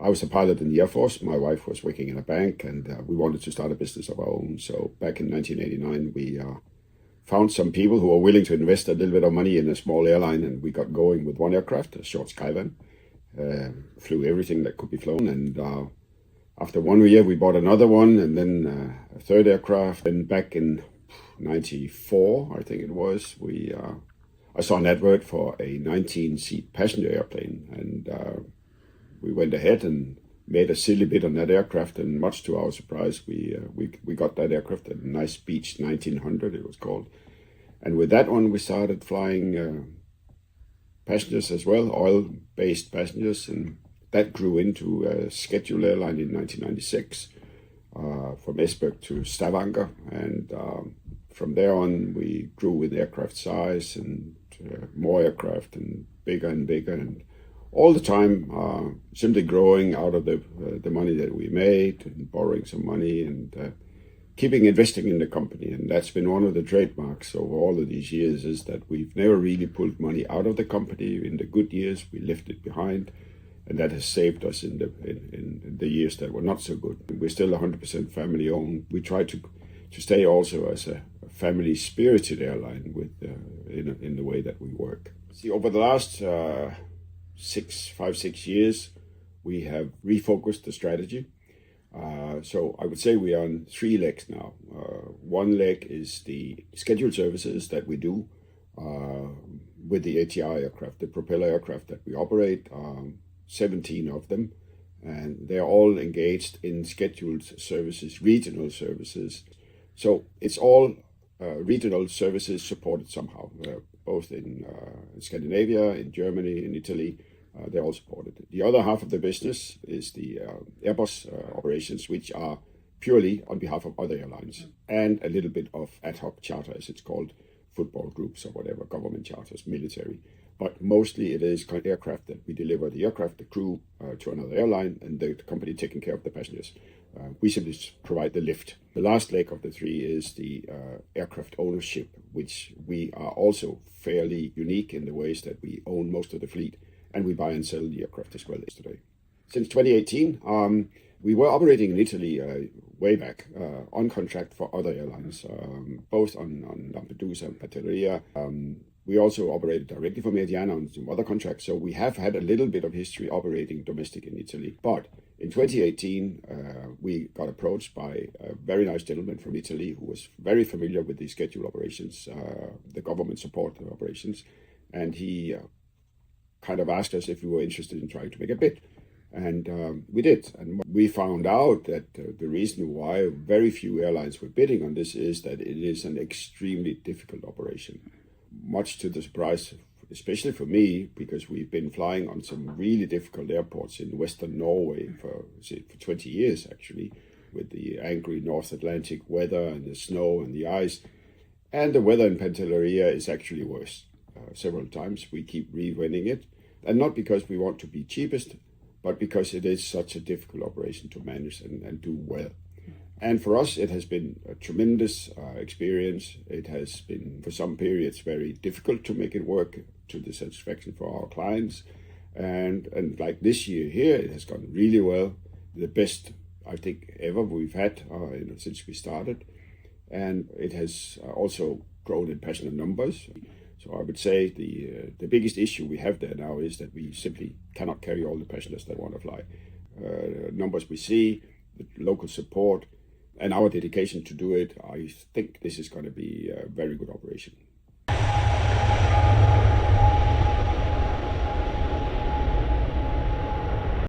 I was a pilot in the Air Force. My wife was working in a bank, and we wanted to start a business of our own. So back in 1989, we found some people who were willing to invest a little bit of money in a small airline, and we got going with one aircraft, a short Skyvan. Flew everything that could be flown, and after 1 year, we bought another one, and then a third aircraft. And back in '94, I think it was, I saw an advert for a 19-seat passenger airplane, and we went ahead and made a silly bid on that aircraft, and much to our surprise, we got that aircraft, a nice Beech 1900 it was called. And with that one, we started flying passengers as well, oil-based passengers, and that grew into a scheduled airline in 1996 from Esbjerg to Stavanger, and from there on, we grew with aircraft size and more aircraft and bigger, and all the time simply growing out of the money that we made and borrowing some money and keeping investing in the company. And that's been one of the trademarks over all of these years, is that we've never really pulled money out of the company. In the good years, we left it behind, and that has saved us in the years that were not so good. We're still 100% family owned. We try to stay also as a family spirited airline with in the way that we work. See, over the last 5-6 years, we have refocused the strategy. So I would say we are on 3 legs now. One leg is the scheduled services that we do with the ATR aircraft, the propeller aircraft that we operate, 17 of them, and they're all engaged in scheduled services, regional services. So it's all regional services supported somehow, both in Scandinavia, in Germany, in Italy. They're all supported. The other half of the business is the Airbus operations, which are purely on behalf of other airlines, and a little bit of ad hoc charter, as it's called, football groups or whatever, government charters, military. But mostly it is aircraft that we deliver the aircraft, the crew, to another airline, and the company taking care of the passengers. We simply provide the lift. The last leg of the 3 is the aircraft ownership, which we are also fairly unique in the ways that we own most of the fleet, and we buy and sell the aircraft as well today. Since 2018, we were operating in Italy way back on contract for other airlines, both on Lampedusa and Pantelleria. We also operated directly for Mediana on some other contracts, so we have had a little bit of history operating domestic in Italy. But in 2018, we got approached by a very nice gentleman from Italy who was very familiar with the schedule operations, the government support operations, and he kind of asked us if we were interested in trying to make a bid. And we did. And we found out that the reason why very few airlines were bidding on this is that it is an extremely difficult operation. Much to the surprise, especially for me, because we've been flying on some really difficult airports in Western Norway for 20 years, actually, with the angry North Atlantic weather and the snow and the ice. And the weather in Pantelleria is actually worse. Several times we keep rewinning it, and not because we want to be cheapest, but because it is such a difficult operation to manage and do well. And for us, it has been a tremendous experience. It has been, for some periods, very difficult to make it work to the satisfaction for our clients. And like this year here, it has gone really well. The best, I think, ever we've had since we started. And it has also grown in passenger numbers. So I would say the biggest issue we have there now is that we simply cannot carry all the passengers that want to fly. Numbers we see, the local support, and our dedication to do it, I think this is going to be a very good operation.